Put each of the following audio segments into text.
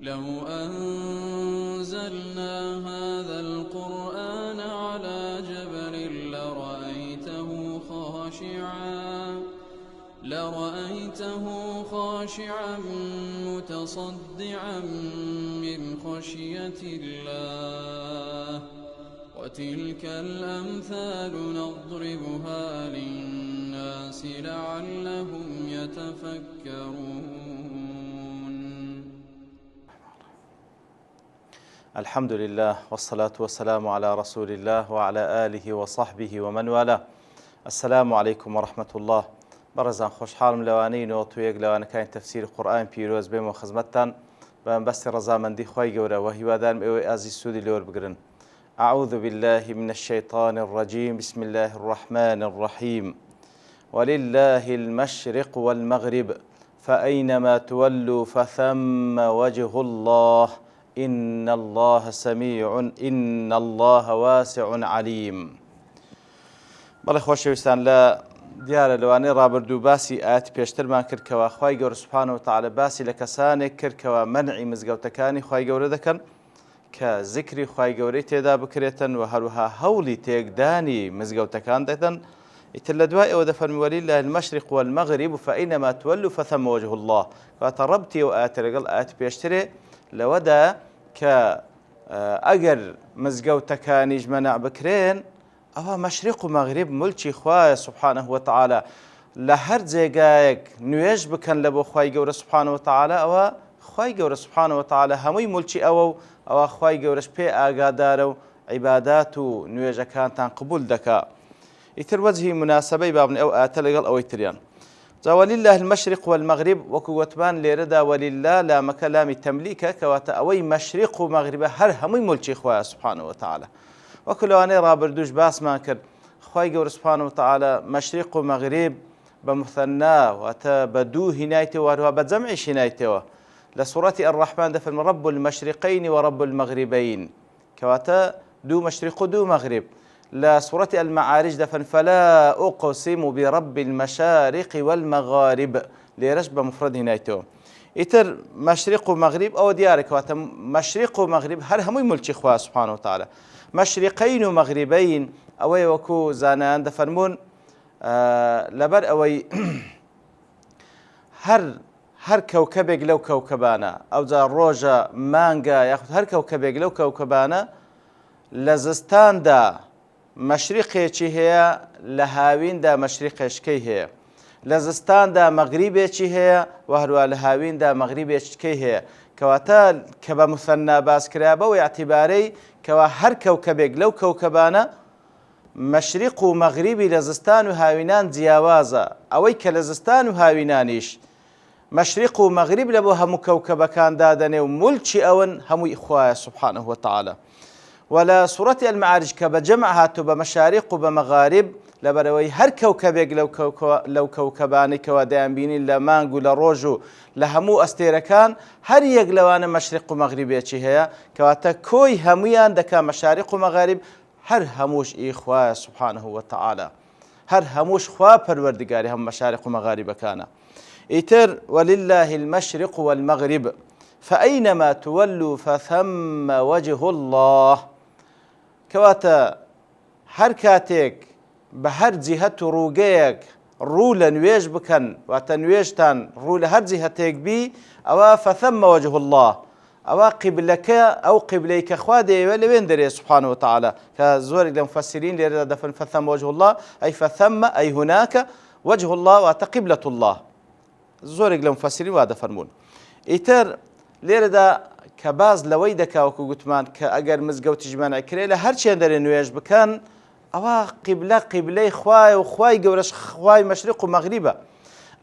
لو أنزلنا هذا القرآن على جبل لرأيته خاشعا متصدعا من خشية الله وتلك الأمثال نضربها للناس لعلهم يتفكرون. الحمد لله والصلاة والسلام على رسول الله وعلى آله وصحبه ومن والاه. السلام عليكم ورحمة الله. بەڕێزان خۆشحاڵم لەوانەیەوە توەیەک لەوانەکانی تەفسیری قورئان پیرۆز بێمەوە خزمەتتان بە بەستی ڕەزامەندی خۆی گەورە و هیوادارم ئێوەی ئازیز سوودی لێوە بگرن. أعوذ بالله من الشيطان الرجيم بسم الله الرحمن الرحيم ولله المشرق والمغرب فأينما تولوا فثم وجه الله إن الله واسع عليم. بەڵێ خۆشەویستان لە دیارە لەوانەیە ڕابردوو باسی ئاەتی پێشترمان کرد کەوا خوای گەورە سوبحانەهو وتەعالە باسی لە کەسانێک کرد کەوا مەنعی مزگەوتەکانی خوای گەورە دەکەن کە زیکری خوای گەورەی تێدا بکرێتن و هەروەها هەوڵی تێکدانی مزگەوتەکان دەدەن. ئیتر لە دوای ئەوە دەفەرمی ولله المشرق والمغرب فأينما تولوا فثم وجه الله. کاتە ڕەبتی ئەو ئاەتە لەگەڵ ئاەتی پێشترێ لەوەدا کە ئەگەر مزگەوتەکانیش مەنع بکرێن ئەوە مەشریق و مەغریب مولکی خوایە سوبحانەهو وتەعالە. لە هەر جێگایەک نوێژ بکەن لە بۆ خوای گەورە سوبحانەهو وتەعالە ئەوە خوای گەورە سوبحانەهو وتەعالە هەمووی مولکی ئەوە و ئەوە خوای گەورەش پێ ئاگادارە و عیبادات و نوێژەکانتان قبول دەکا. ئیتر وەجهی مناسبەی بابن ئەو ئاەتە لەگەڵ ئەوەی تریان. جا ولله المشرق والمغرب وەکو وتمان لێرەدا ولله لامەکە لامی تەملیکە کەواتە ئەوەی مەشریق و مەغریبە هەر هەمووی مولکی خوایە سوبحانەهو وتەعالە. وەکو لەوانەیە ڕابردووش باسمان کرد خوای گەورە سوبحانەهو وتەعالە مەشریق و مەغریب بە مثەنا واتە بە دوو هینایتەوە هەروەها بە جەمعیش هینایتەوە. لە سوورەتی الرەحمان دەفەرمێ رب المەشرقین ورب المەغریبین کەواتە دوو مەشریق و دوو مەغریب. لە سوورەتی المەعارج دەفەرمێ فلا أقسم برب المشارق والمغارب لێرەش بە مفرەد هینایتەوە. ئیتر مەشریق و مەغریب ئەوە دیارە کەواتە مەشریق و مەغریب هەر هەمووی مولکی خوا سوبحانەهو وتەعالە. مەشریقین و مەغریبین ئەوەی وەکو زانایان دەفەرمون لەبەر ئەوەی هەر کەوکەبێک لەو کەوکەبانە ئەوجا ڕۆژە مانگە یاخود هەر کەوکەبێک لەو کەوکەبانە لە زستاندا مەشریقێکی هەیە لە هاویندا مەشریقێشکەی هەیە، لە زستاندا مەغریبێکی هەیە و هەروە لە هاویندا مەغریبێشکەی هەیە. کەواتە کە بە مثەنا باسکرا بەوەی اعتیبارەی کەوا هەر کەوکەبێک لەو کەوکەبانە مەشریق و مەغریبی لە زستان و هاوینان جیاوازە. ئەوەی کە لە زستان و هاوینانیش مەشریق و مەغریب لە بۆ هەموو کەوکەبەکان دادەنێ و مولکی ئەون هەمووی خوایە سوبحانەهو وتەعالە. و لە سوورەتی المەعارج کە بە جەمع هاتوو بە مەشاریق و بە مەغارب لەبەرەوەی هەر کەوکەبێک لەو کەوکەبانەی کەوا دەیانبینین لە مانگ و لە ڕۆژ و لە هەموو ئەستێرەکان هەر یەک لەوانە مەشریق و مەغریبێکی هەیە کەواتە کۆی هەمویان دەکا مەشاریق و مەغارب هەر هەمووش ئیخوایە سوبحانەهو وتەعالە، هەر هەمووش خوا پەروەردگاری هەموو مەشاریق و مەغاریبەکانە. ئیتر ولله المشرق والمغرب فأينما تولوا فثم وجه الله کەواتە هەر کاتێک بە هەر جیهەت و ڕووگەیەک ڕوو لە نوێژ بکەن واتە نوێژتان ڕوو لە هەر جیهەتێک بی ئەوە فثم وجه الله ئەوە قیبلەکە ئەو قیبلەی کە خوا دەیەوێت لەوێن دەرێت سوبحانەهو وتەعالە کە زۆرێک لە مفەسرین لێرەدا دەفەرمێن فثم وجه الله ئەی فثم ئەی هوناك وجه الله واتە قیبلة الله. زۆرێک لە مفەسرین وا دەفەرمون. ئیتر لێرەدا کە باز لەوەی دەکا وەکو گوتمان کە ئەگەر مزگەوتیش مەنع کرێ لە هەر چێن دەرێ نوێژ بکەن ئەوە قیبلە قیبلەی خوایە و خوای گەورەش خوای مەشریق و مەغریبە.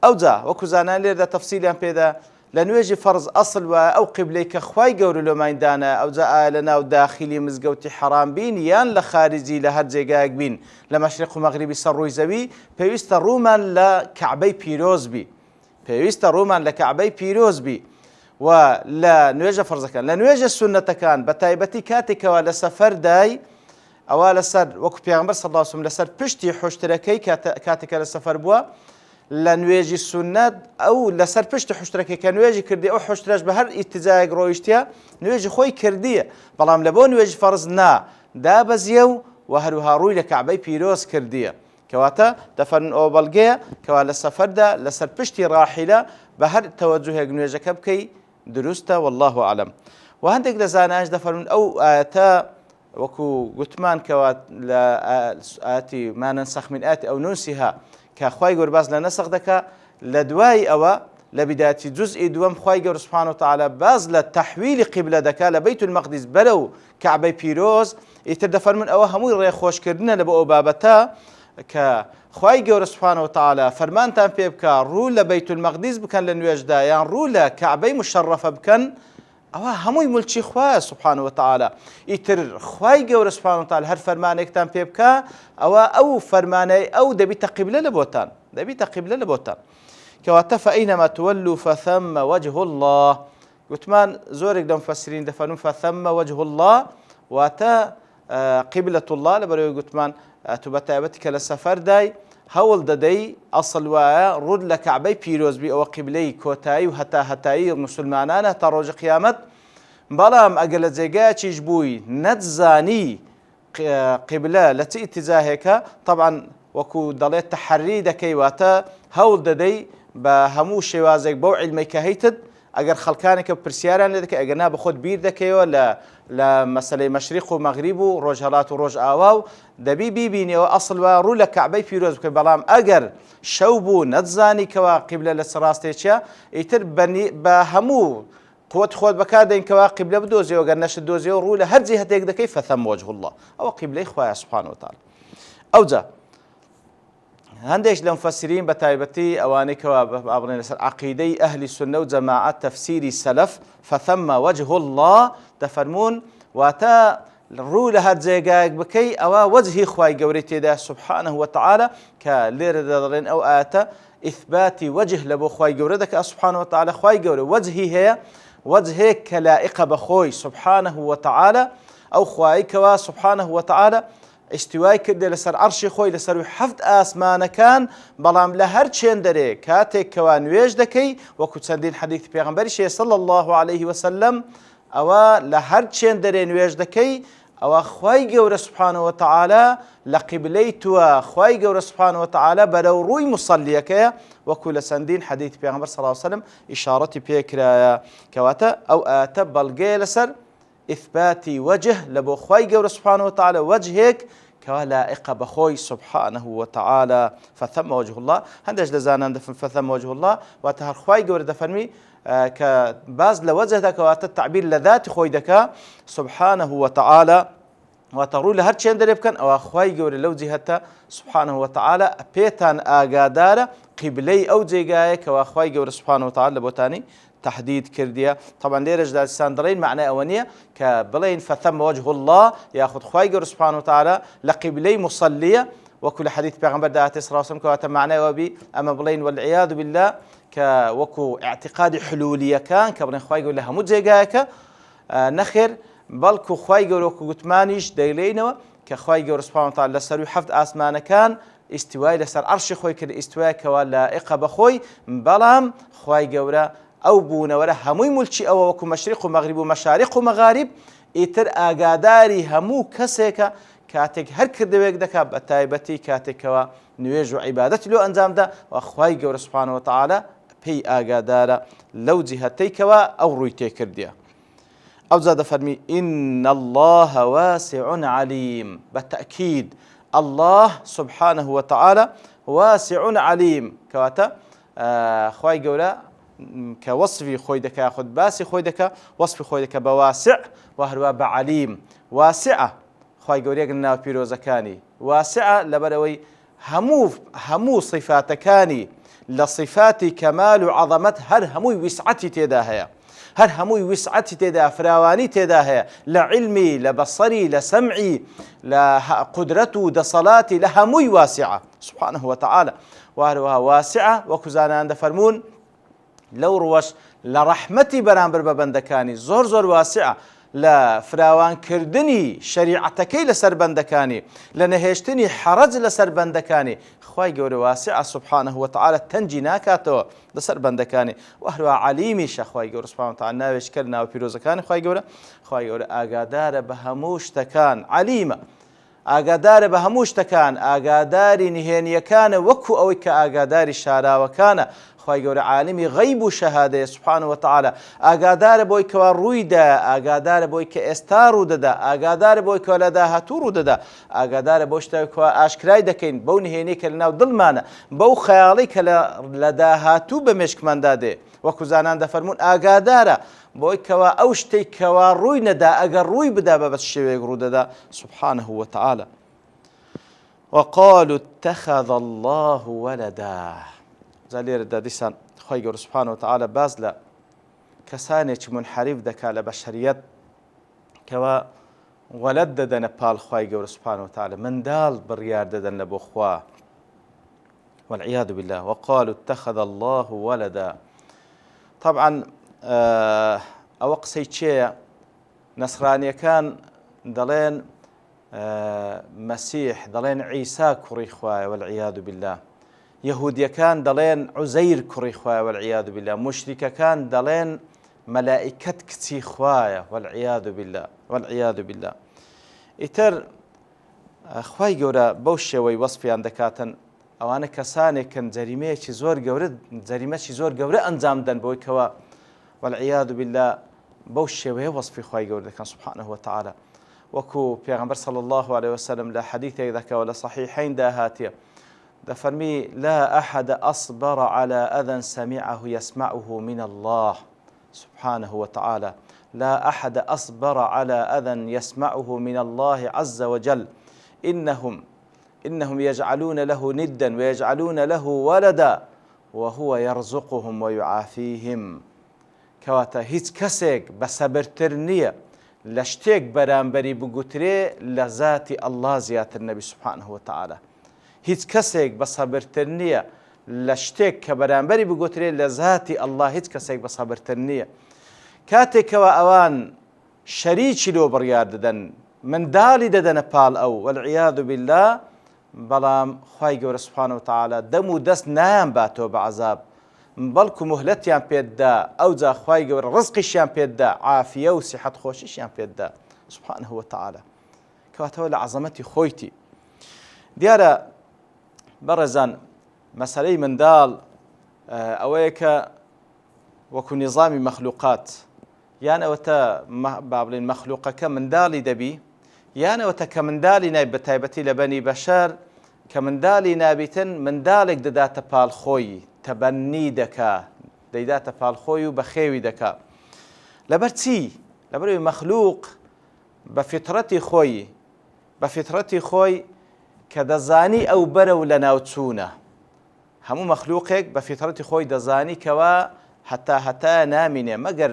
ئەوجا وەکو زانان لێرەدا تەفسیلیان پێدا لە نوێژی فەرز ئەسڵ وایە ئەو قیبلەی کە خوای گەورە لۆمایندانە ئەوجا ئایا لە ناو داخلی مزگەوتی حەرام بین یان لە خارجی لە هەر جێگایەک بین لە مەشریق و مەغریبی سەر ڕووی زەوی پێویستە ڕوومان لە کەعبەی پیرۆز بی، پێویستە ڕوومان لە کەعبەی پیرۆز بی. و لە نوێژە فەرزەکان لە نوێژە سونەتەکان بە تایبەتی کاتێکەوە لە سەفەر دای ئەوە لەسەر وەکو پێغەمبەر صلی الله علیه و سلم لەسەر پشتی حوشترەکەی کاتێکە لە سەفەر بووە لە نوێژی سونەت ئەو لەسەر پشت حوشترەکە کە نوێژی کردی ئەو حوشترەش بە هەر ئیتیجایەک ڕۆیشتە نوێژی خۆی کردیە بەڵام لە بۆ نوێژی فەرز دابەزیە و هەروها ڕووی لە کەعبەی پیرۆز کردیە کەواتە دەفەرمون ئەوە بەڵگەیە کەوا لە سەفەردا لەسەر پشتی ڕاحیلە بە هەر تەوەجوهێک نوێژەکە بکەی دروستە والله أعلم. و هەندێک لە زانایش دەفەرمون ئەو ئاەتە وەکو گوتمان کەوا لە ئاەتی ما ننسخ من آية أو ننسها کە خوای گەورە باس لە نەسخ دەکا لە دوای ئەوە لە بدایەتی جزئی دووەم خوای گەورە سوبحانه وتعالى باز لە تەحویلی قیبلە دەکا لە بەیت المەقدس بەرەو کەعبەی پیرۆز ئیتر دەفەرمون ئەوە هەمووی ڕێخۆشکردنە لە بۆ ئەو بابەتە کە خوای گەورە سوبحانه وتعالى فەرمانتان پێ بکە ڕوو لە بەیت المەقدس بکەن لە نوێژدا یان ڕوو لە کەعبەی مشەڕەفە بکەن ئەوە هەمووی ملکی خوایە سوبحانه وتعالى ئیتر خوای گەورە سوبحانه وتعالى هەر فەرمانێکتان پێ بکە ئەوە ئەو فەرمانەی ئەو دەبیتە قیبلە لە بۆتان دەبیتە قیبلە لە بۆتان کەواتە فەئەینەما تولوا فثم وجه الله گوتمان زۆرێک لە مفەسرین دەفەرمون فثم وجه الله واتە قیبلة الله لەبەرەوەی گوتمان تو بە تایبەتی کە لە سەفەردای هەوڵ دەدەی ئەسڵ وایە ڕوود لە کەعبەی پیرۆزبی ئەوە قیبلەی کۆتایی و هەتایی موسڵمانانە تا ڕۆژی قیامەت بەڵام ئەگەر لە جێگایەکیش بووی نەتزانی قیبلە لە چ ئیتیجاهێکە طبعا وەکو دەڵێت تەحەری دەکەی واتە هەوڵ دەدەی بە هەموو شێوازێک بەو عیلمەی کە هەیتت ئەگەر خەڵکانێکە پرسیاریان لێ دەکەی ئەگەر نا بە خۆت بیر دەکەیەوە لە مەسەلەی مەشریق و مەغریب و ڕۆژهەڵات و ڕۆژ ئاوا و دەبی بیبینیەوە ئەسڵ وە ڕوو لە کەعبەی پیرۆز بکەی بەڵام ئەگەر شەو بوو نەتزانی کەوا قیبلە لە ڕاستێکیە ئیتر بە هەموو قوت خۆت بەکاردەین کەوا قیبلە بدۆزیەوە گەر نەشت دۆزیەوە ڕوو لە هەر جیهەتێک دەکەی فەثەم وجه الله ئەوە قیبلەی خوایە سوبحانه وتعالى. ئەوجا هەندێک لە مفەسرین بە تایبەتی ئەوانەی کەوا بڵێن لەسەر عەقیدەی ئەهلی سونە و جەماعەت تەفسیری سەلەف فەثەم وجه الله دەفەرمون واتە ڕوو لە هەر جێگایەک بکەی ئەوە وەجهی خوای گەورەی تێدا سوبحانه وتعالى کە لێرە دەڵێن ئەو ئاەتە ئیثباتی وجه لە بۆ خوای گەورە دەکات سوبحانه وتعالى خوای گەورە وجهی هەیە وجهێک کە لائقە بەخۆی سوبحانه وتعالى ئەو خوای کەوا سوبحانه وتعالى استیوای کردێ لەسەر عەرشی خۆی لەسەر حەفت ئاسمانەکان بەڵام لە هەر چێندەرێ کاتێک کەوا نوێژ دەکەی وەکو چەندین حەدیث پێغەمبەریشێ صلی الله عليه وسلم ئەوە لە هەر چێندەرێ نوێژ دەکەی ئەوە خوای گەورە سوبحانه وتعالى لە قیبلەی تووە خوای گەورە سوبحانه وتعالى بەرەو ڕووی موسەلیەکەیە وەکو لە چەندین حەدیث پێغەمبەر صلی الله عليه وسلم ئیشارەتی پێکرایە کەواتە ئەو ئاەتە بەڵگەیە لەسەر ئیثباتی وجه لە بۆ خوای گەورە سوبحانه وتعالى وجهێک کەوا لائقە بەخۆی سوبحانه وتعالى فثم وجه الله. هەندێک لە زانان دەفەرمون فثم وجه الله واتە هەر خوای گەورە دەفەرمی کە باز لە وجه دەکەواتە تعبیر لە ذاتی خۆی دەکا سوبحانه وتعالى واتە ڕوو لە هەر چێندەرێ بکەن ئەوە خوای گەورە لەو جیهەتە سوبحانه وتعالى پێتان ئاگادارە قیبلەی ئەو جێگایە کەوا خوای گەورە سوبحانه وتعالى لە بۆتانی تحديد كرديا طبعا ليرج دا ساندرين معنى أونية كبلين فثم وجه الله ياخذ خوايجر سبحانه وتعالى لقبلي مصلية وكل حديث بيغمبر دا تسرى وسلم كواتا معنى وبي أما بلين والعياذ بالله كوكو اعتقاد حلولية كان كبلين خوايجر لها مجيجاك نخر بلكو خوايجر وكو قتمانيش دايلينوا كخوايجر سبحانه وتعالى لسرو حفظ آسمان كان استواء لسر عرش خوي كده استواء كوالا إقب خوي بلام خوايجر ئەو بوونەوەرە هەمووی مولکی ئەوە وەکو مەشریق و مەغریب و مەشاریق و مەغاریب ئیتر ئاگاداری هەموو کەسێکە کاتێک هەر کردەوەیەک دەکات بە تایبەتی کاتێکەوە نوێژ و عیبادەتی لۆ ئەنجامدا و خوای گەورە سوبحانه وتعالى پێی ئاگادارە لەو جیهەتەیەکەوە ئەو ڕووی تێکردیە. ئەو جا دەفەرمی ئین الله واسع علیم بەتەئکید الله سبحانه وتعالى واسع علیم کەواتە خوای گەورە كوصفي خويدك ياخذ باسي خويدك وصفي خويدك بواسع وهروا بعليم واسعة خوي قوريك لنا بيروزكاني واسعة لبروي همو صفاتكاني لصفات كمال وعظمت هر هموي وسعتي تداهيا هر هموي وسعتي تدا فراواني تداهيا لعلمي لبصري لسمعي لقدرته لصلاتي لهموي واسعة سبحانه وتعالى وهروا واسعة وكزانا دفرمون لو روش لرحمتي برامبر ببندكاني زور واسعة لە فراوانکردنی شەریعەتەکەی لەسەر بەندەکانی لە نەهێشتنی حەرەج لەسەر بەندەکانی خوای گەورە واسعە سوبحانەه وتعالە تەنجی ناکاتەوە لەسەر بەندەکانی و هەروە عەلیمیشە خوای گەورە سوبحانەه وتعالە ناوێشکە لە ناو پیرۆزەکانی خوای گەورە ئاگادارە بە هەموو شتەکان عەلیمە ئاگادارە بە هەموو شتەکان ئاگاداری نهێنیەکانە وەکو ئەوەی کە ئاگاداری شاراوەکانە خوای گەورە عالمی غەیب و شەهادەیە سوبحانەه وتعالە ئاگادارە بۆی کەوا ڕوویدا ئاگادارە بۆی کە ئێستا ڕوودەدا ئاگادارە بۆی کە لە داهاتوو ڕوودەدا ئاگادارە بۆ شتێکەوە ئاشکرای دەکەین بەو نهێنی کە لەناو دڵمانە بەو خەیاڵی کە لە داهاتوو بە مێشکماندا دێ وەکو زانان دەفەرمون ئاگادارە بۆی کەوا ئەو شتێک کەوا ڕووی نەدا ئەگەر ڕووی بدا بە بەس شێوەیەک ڕوودەدا سوبحانەه وتعالە وقالوا اتخذ الله ولدا زالێرەدا دیسان خوای گەورە سوبحانەه وتعالە باز لە کەسانێکی منحەریف دەکات لە بەشەریەت کەوا وەلەد دەدەنە پاڵ خوای گەورە سوبحانەه وتعالە منداڵ بڕیار دەدەن لە بۆ خوا والعیاذ بالله وقالوا اتخذ الله ولدا طبعا ئەوە قسەی چێیە نەسرانیەکان دەڵێن مەسیح دەڵێن عیسا کوڕی خوایە والعیاذ بالله یەهودیەکان دەڵێن عوزەیر کوڕی خوایە والعیاذ بالله مشریکەکان دەڵێن مەلائیکەت کچی خوایە والعیاذ بالله ئیتر خوای گەورە بەو شێوەی وەسفیان دەکاتن ئەوانە کەسانێکن جەریمەی زۆر گەورە ئەنجام دەن بۆی کەوە والعیاذ بالله بەو شێوەیە وەسفی خوای گەورە دەکەن سوبحانەه وتعالە وەکو پێغەمبەر صلی الله عليه وسلم لە حەدیثێک دەکەوە لە صحیحەیندا هاتیە دەفەرمی لا أحد أصبر على أذى سمعه يسمعه من الله سبحانه وتعالى لا أحد أصبر على أذى يسمعه من الله عز وجل إنهم يجعلون له ندا ويجعلون له ولدا وهو يرزقهم ويعافيهم كواتا هیچ کەسێک بەسەبرتر نییە لە شتێک بەرامبەری بگوترێ لە ذاتی ئەڵڵا زیاتر نەبی سوبحانەه وتعالە هیچ کەسێک بەسەبرتر نییە لە شتێک کە بەرامبەری بگوترێ لە ذاتی ئەڵڵا هیچ کەسێک بەسەبرتر نییە کاتێکەوە ئەوان شەریکی لۆ بڕیار دەدەن منداڵی دەدەنە پاڵ ئەو والعیاذ بالله بەڵام خوای گەورە سوبحانەه وتعالە دەم و دەست نایانباتەوە بە عەزاب بەڵکو مهلەتیان پێددا ئەوجا خوای گەورە ڕزقیشیان پێددا عافیە و سیحەت خۆشیشیان پێددا سوبحانەه وتعالە کەواتەوە لە عەزەمەتی خۆیتی دیارە بەڕێزان مەسەلەی منداڵ ئەوەیە کە وەکو نظامی مەخلوقات یان ئەوەتە با بڵێن مەخلوقەکە منداڵی دەبی یان ئەوەتە کە منداڵی نای بە تایبەتی لە بەنی بەشەر کە منداڵی نابیتن منداڵێک دەداتە پاڵ خۆی تەبەنی دەکا دەیداتە پاڵ خۆی و بە خێوی دەکا لەبەر چی لەبەرەوەی مەخلوق بە فیترەتی خۆی کە دەزانی ئەو بەرە و لە ناوچوونە هەموو مەخلوقێک بە فیترەتی خۆی دەزانی کەوا هەتا نامینێ مەگەر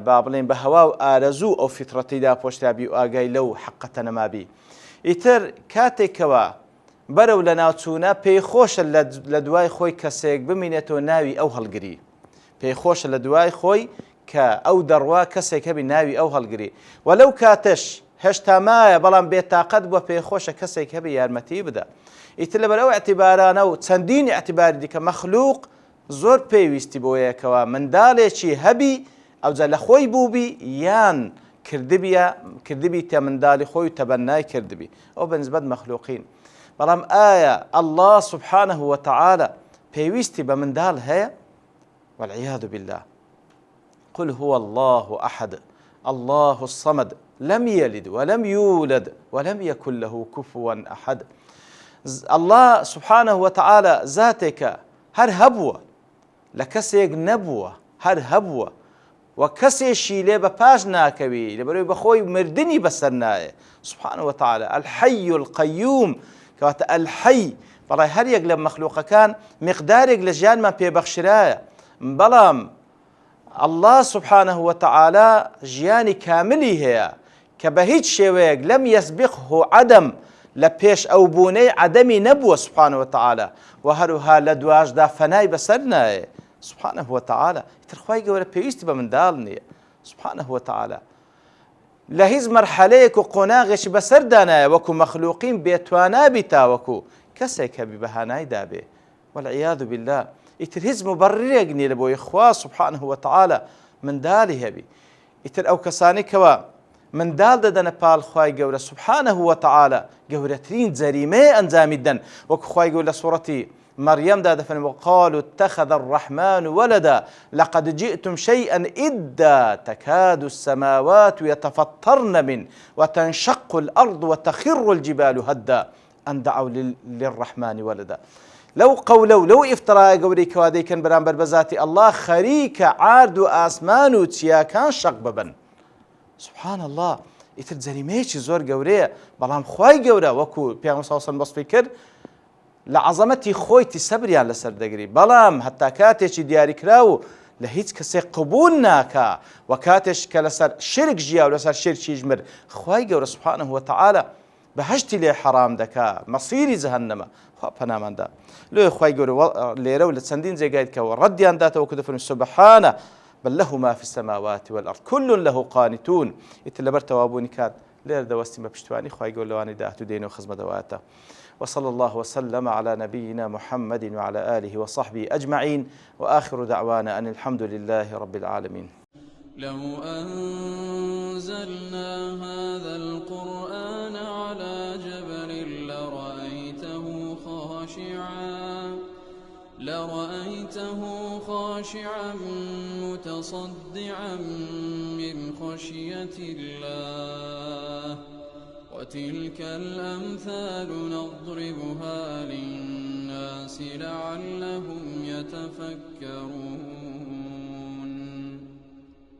با بڵێن بە هەوا و ئارەزوو ئەو فیترەتیدا پۆشتابی و ئاگای لەو حەقەتە نەمابی ئیتر کاتێکەوە بەرەو لە ناوچوونە پێی خۆشە لە دوای خۆی کەسێک بمینێتەوە ناوی ئەو هەڵگری پێی خۆشە لە دوای خۆی کە ئەو دەڕوا کەسێک هەبی ناوی ئەو هەڵگری وەلەو کاتەش هێشتا مایە بەڵام بێتاقەت بووە پێی خۆشە کەسێک هەبی یارمەتی بدە ئیتر لەبەر ئەو ئەعتیبارانە و چەندینی ئەعتیباری دیکە مەخلوق زۆر پێویستی بۆ یەکەوە منداڵێکی هەبی ئەوجا لە خۆی بووبی یان کردبی تە منداڵی خۆی و تەبەنای کردبی ئەو بەنسبەت مەخلوقین بەڵام ئایا ئەڵڵا سوبحانەه وتعالە پێویستی بە منداڵ هەیە والعیاذ بالله قل هو الله أحد الله الصمد لم يلد ولم يولد ولم يكن له كفوا أحد الله سبحانه وتعالى ذاتك هر هبوة لكسيك نبوة هر هبوة وكسيشي لي بپاش ناكوي لبروي بخوي مردني بسرناي سبحانه وتعالى الحي القيوم كوات الحي بەڵای هەر یەک لە مەخلووقەکان مقدارێک لە ژیانمان پێبەخشرایە بەڵام الله سبحانه وتعالى ژیانی کاملی هەیە کە بە هیچ شێوەیەک لەم یەسبقه عەدەم لە پێش ئەو بوونەی عەدەمی نەبووە سبحانه وتعالى و هەروها لە دواشدا فەنای بەسەر نایە سبحانه وتعالى ئیتر خوای گەورە پێویستی بە منداڵ نییە سبحانه وتعالى لە هیچ مەرحەلەیەک و قۆناغێکی بەسەردانایە وەکو مەخلووقین بێتوانابی تاوەکو کەسێک کە بەهانای دابێ والعیاذ بالله ئیتر هیچ مبەڕێک نییە لە بۆی خوا سبحانه وتعالى منداڵی هەبی ئیتر ئەو کەسانی کەوە منداڵ دەدەنە پاڵ خوای گەورە سبحانه وتعالى گەورەترین جەریمەیە ئەنجامی دەن وەکو خوای گەورە لە سوورەتی مريم دا دفن وقالوا اتخذ الرحمن ولدا لقد جئتم شيئا إدا تكاد السماوات يتفطرن منه وتنشق الأرض وتخر الجبال هدا أن دعوا للرحمن ولدا لو افتراء قولي كوادي كان برامبر بذاتي الله خريك عارد آسمان وتيا كان شق ببن سبحان الله يتر جريميشي زور قوريه بلام خواي قورا وكو بيغم صلى الله عليه وسلم بصفي كر لعظمەتی خۆیتی سەبریان لەسەر دەگری بەڵام هەتا کاتێکی دیاریکراو لە هیچ کەسێک قبول ناکا و کاتێش کە لەسەر شرک ژیا و لەسەر شرکی ژمر خوای گەورە سبحانه وتعالى بەهەشتی لێ حرام دەکا مەسیری جەهەنەمە خوا پەناماندا لێ خوای گەورە لێرە و لە چەندین جێگایت کەوە ڕەدیان داتەوە کە دەفەرمێ سبحانه بل له ما في السماوات والأرض كل له قانتون ئیتر لەبەر تەوابوونی کات لێرە دەوەستی بە پشتوانی خوای گەورە لەوانەی داهاتوو دێنەوە خزمە دەواتە وصلى الله وسلم على نبينا محمد وعلى آله وصحبه أجمعين وآخر دعوانا أن الحمد لله رب العالمين. لو أنزلنا هذا القرآن على جبل لرأيته خاشعا متصدعا من خشية الله وتلك الأمثال نضربها للناس لعلهم يتفكرون